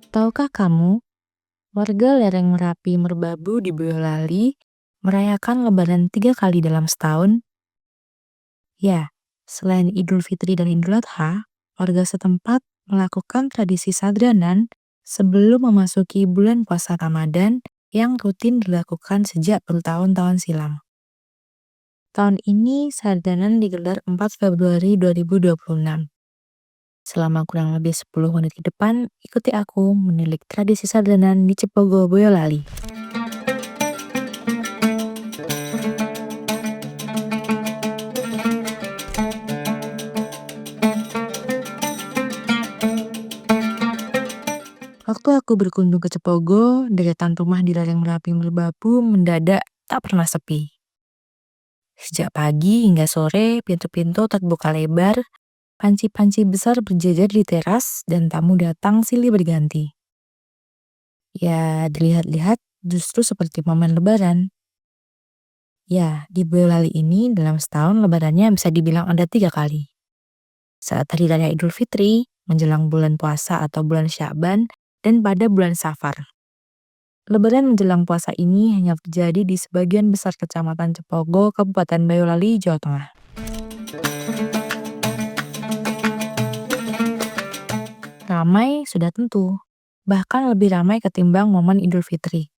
Tahukah kamu, warga lereng Merapi Merbabu di Boyolali merayakan Lebaran 3 kali dalam setahun? Ya, selain Idul Fitri dan Idul Adha, warga setempat melakukan tradisi sadranan sebelum memasuki bulan puasa Ramadan yang rutin dilakukan sejak bertahun-tahun silam. Tahun ini sadranan digelar 4 Februari 2026. Selama kurang lebih 10 menit ke depan, ikuti aku menilik tradisi sadranan di Cepogo, Boyolali. Waktu aku berkunjung ke Cepogo, deretan rumah di lereng Merapi Merbabu mendadak tak pernah sepi. Sejak pagi hingga sore, pintu-pintu terbuka lebar, panci-panci besar berjejer di teras, dan tamu datang silih berganti. Ya, dilihat-lihat justru seperti momen lebaran. Ya, di Boyolali ini dalam setahun lebarannya bisa dibilang ada 3 kali. Saat hari raya Idul Fitri, menjelang bulan puasa atau bulan Sya'ban, dan pada bulan Safar. Lebaran menjelang puasa ini hanya terjadi di sebagian besar kecamatan Cepogo, Kabupaten Boyolali, Jawa Tengah. Ramai sudah tentu, bahkan lebih ramai ketimbang momen Idul Fitri.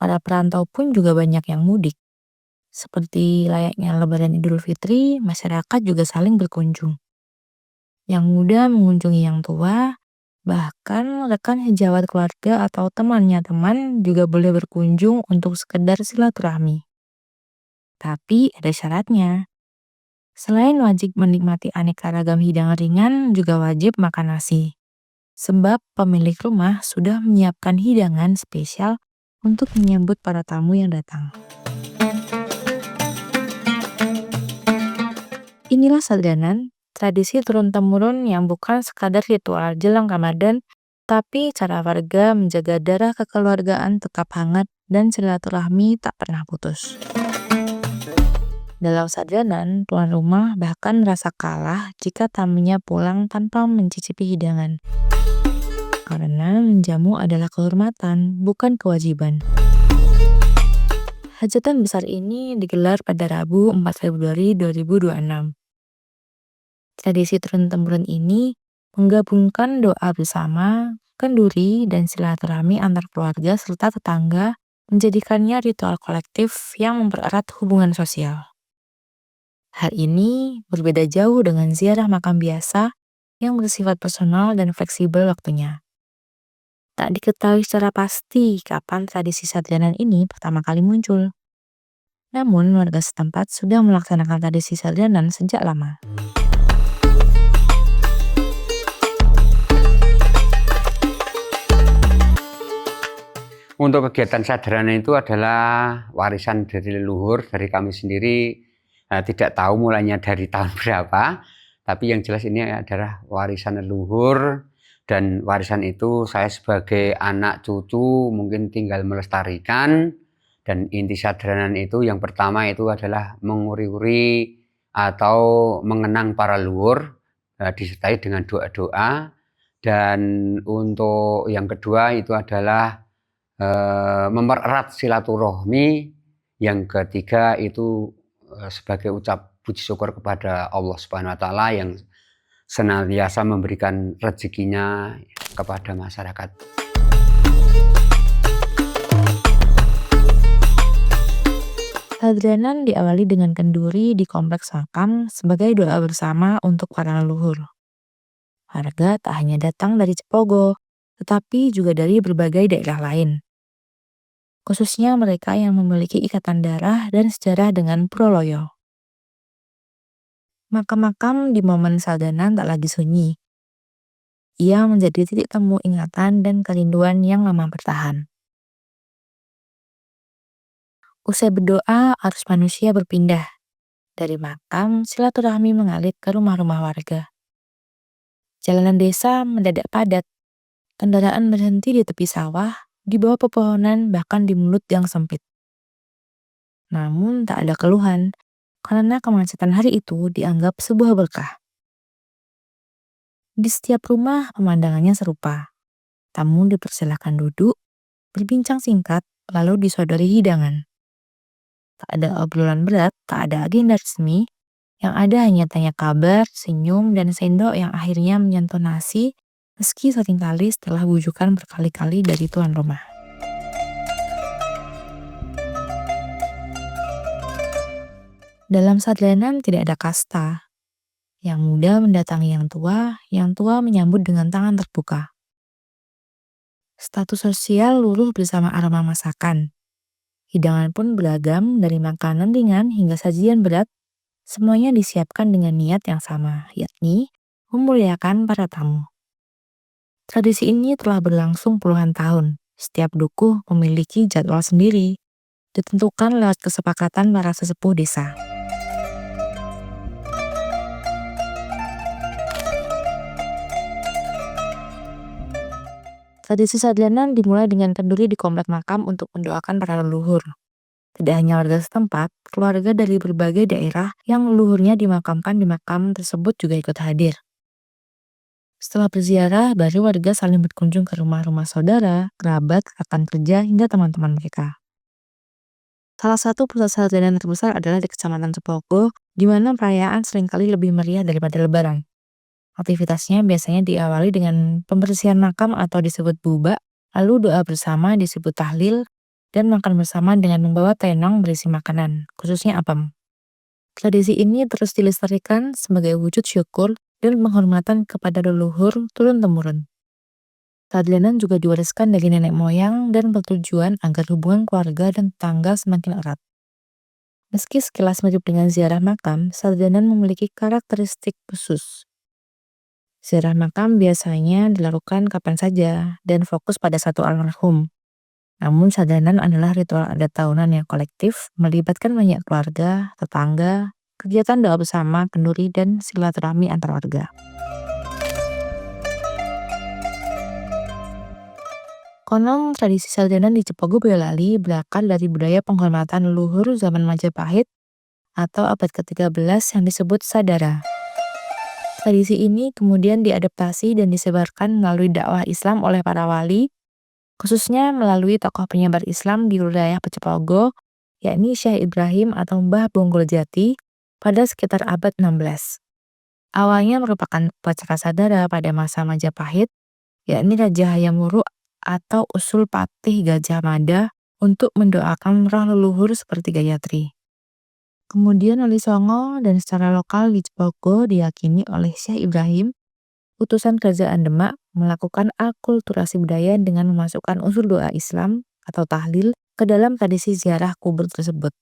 Para perantau pun juga banyak yang mudik. Seperti layaknya Lebaran Idul Fitri, masyarakat juga saling berkunjung. Yang muda mengunjungi yang tua, bahkan rekan sejawat keluarga atau temannya teman juga boleh berkunjung untuk sekedar silaturahmi. Tapi ada syaratnya. Selain wajib menikmati aneka ragam hidangan ringan, juga wajib makan nasi. Sebab pemilik rumah sudah menyiapkan hidangan spesial untuk menyambut para tamu yang datang. Inilah sadranan, tradisi turun-temurun yang bukan sekadar ritual jelang Ramadan, tapi cara warga menjaga darah kekeluargaan tetap hangat dan silaturahmi tak pernah putus. Dalam sadranan, tuan rumah bahkan merasa kalah jika tamunya pulang tanpa mencicipi hidangan. Karena menjamu adalah kehormatan, bukan kewajiban. Hajatan besar ini digelar pada Rabu 4 Februari 2026. Tradisi turun-temurun ini menggabungkan doa bersama, kenduri, dan silaturahmi antar keluarga serta tetangga, menjadikannya ritual kolektif yang mempererat hubungan sosial. Hal ini berbeda jauh dengan ziarah makam biasa yang bersifat personal dan fleksibel waktunya. Tak diketahui secara pasti kapan tradisi sadranan ini pertama kali muncul. Namun, warga setempat sudah melaksanakan tradisi sadranan sejak lama. Untuk kegiatan sadranan itu adalah warisan dari leluhur, dari kami sendiri. Tidak tahu mulainya dari tahun berapa, tapi yang jelas ini adalah warisan leluhur, dan warisan itu saya sebagai anak cucu mungkin tinggal melestarikan. Dan inti sadranan itu yang pertama itu adalah menguri-uri atau mengenang para leluhur, disertai dengan doa-doa. Dan untuk yang kedua itu adalah mempererat silaturahmi. Yang ketiga itu sebagai ucap puji syukur kepada Allah Subhanahu wa taala yang senantiasa memberikan rezekinya kepada masyarakat. Sadranan diawali dengan kenduri di kompleks makam sebagai doa bersama untuk para leluhur. Warga tak hanya datang dari Cepogo, tetapi juga dari berbagai daerah lain. Khususnya mereka yang memiliki ikatan darah dan sejarah dengan Puroloyo. Makam-makam di momen sadranan tak lagi sunyi. Ia menjadi titik temu ingatan dan kerinduan yang lama bertahan. Usai berdoa, arus manusia berpindah. Dari makam, silaturahmi mengalir ke rumah-rumah warga. Jalanan desa mendadak padat. Kendaraan berhenti di tepi sawah, di bawah pepohonan, bahkan di mulut yang sempit. Namun tak ada keluhan, karena kemacetan hari itu dianggap sebuah berkah. Di setiap rumah pemandangannya serupa. Tamu dipersilakan duduk, berbincang singkat, lalu disodori hidangan. Tak ada obrolan berat, tak ada agenda resmi, yang ada hanya tanya kabar, senyum, dan sendok yang akhirnya menyentuh nasi, meski seringkali setelah bujukan berkali-kali dari tuan rumah. Dalam sarjana tidak ada kasta. Yang muda mendatangi yang tua menyambut dengan tangan terbuka. Status sosial luruh bersama aroma masakan. Hidangan pun beragam dari makanan ringan hingga sajian berat, semuanya disiapkan dengan niat yang sama, yakni memuliakan para tamu. Tradisi ini telah berlangsung puluhan tahun. Setiap dukuh memiliki jadwal sendiri, ditentukan lewat kesepakatan para sesepuh desa. Tradisi sarjana dimulai dengan kenduri di komplek makam untuk mendoakan para leluhur. Tidak hanya warga setempat, keluarga dari berbagai daerah yang leluhurnya dimakamkan di makam tersebut juga ikut hadir. Setelah berziarah, baru warga saling berkunjung ke rumah-rumah saudara, kerabat, rekan kerja, hingga teman-teman mereka. Salah satu pusat sarjana terbesar adalah di Kecamatan Cepogo, di mana perayaan seringkali lebih meriah daripada Lebaran. Aktivitasnya biasanya diawali dengan pembersihan makam atau disebut buba, lalu doa bersama disebut tahlil, dan makan bersama dengan membawa tenong berisi makanan, khususnya apem. Tradisi ini terus dilestarikan sebagai wujud syukur dan penghormatan kepada leluhur turun-temurun. Tahlilan juga diwariskan dari nenek moyang dan bertujuan agar hubungan keluarga dan tetangga semakin erat. Meski sekilas mirip dengan ziarah makam, sarjanan memiliki karakteristik khusus. Ziarah makam biasanya dilakukan kapan saja dan fokus pada satu almarhum. Namun sarjanan adalah ritual adat tahunan yang kolektif, melibatkan banyak keluarga, tetangga, kegiatan doa bersama, kenduri, dan silaturahmi antar warga. Konon tradisi sarjana di Cepogo Boyolali berakar dari budaya penghormatan leluhur zaman Majapahit atau abad ke-13 yang disebut sadara. Tradisi ini kemudian diadaptasi dan disebarkan melalui dakwah Islam oleh para wali, khususnya melalui tokoh penyebar Islam di wilayah Cepogo, yakni Syekh Ibrahim atau Mbah Bonggol Jati pada sekitar abad 16. Awalnya merupakan upacara sadara pada masa Majapahit, yakni Raja Hayam Wuruk atau usul Patih Gajah Mada untuk mendoakan roh leluhur seperti Gayatri. Kemudian Wali Songo dan secara lokal di Cepogo diyakini oleh Syekh Ibrahim, utusan kerajaan Demak, melakukan akulturasi budaya dengan memasukkan unsur doa Islam atau tahlil ke dalam tradisi ziarah kubur tersebut.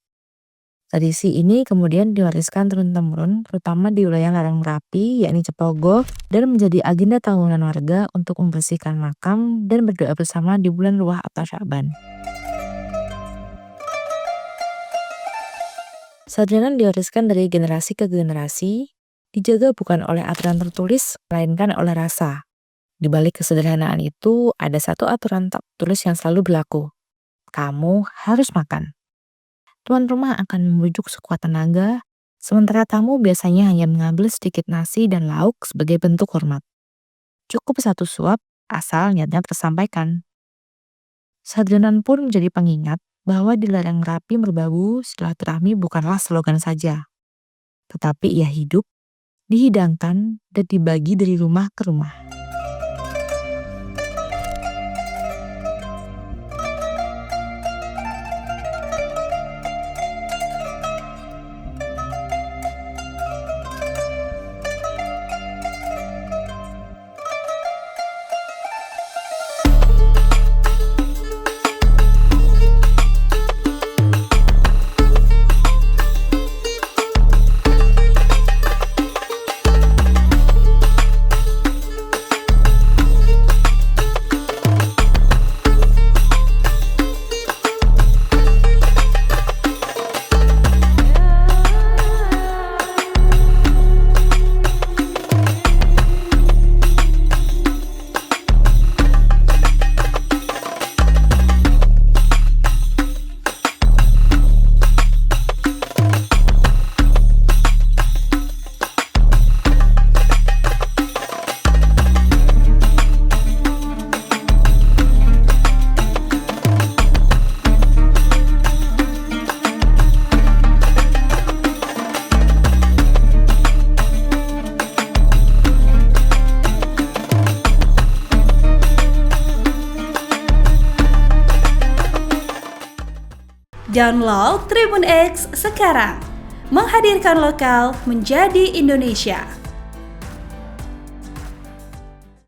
Tradisi ini kemudian diwariskan turun-temurun, terutama di wilayah lereng Merapi, yakni Cepogo, dan menjadi agenda tahunan warga untuk membersihkan makam dan berdoa bersama di bulan Ruah atau Sya'ban. Sarjana diwariskan dari generasi ke generasi, dijaga bukan oleh aturan tertulis, melainkan oleh rasa. Di balik kesederhanaan itu, ada satu aturan tak tertulis yang selalu berlaku. Kamu harus makan. Tuan rumah akan membujuk sekuat tenaga, sementara tamu biasanya hanya mengambil sedikit nasi dan lauk sebagai bentuk hormat. Cukup satu suap, asal niatnya tersampaikan. Sarjana pun menjadi pengingat bahwa di lereng Merapi Merbabu silaturahmi bukanlah slogan saja, tetapi ia hidup, dihidangkan, dan dibagi dari rumah ke rumah. Download Tribun X sekarang. Menghadirkan lokal menjadi Indonesia.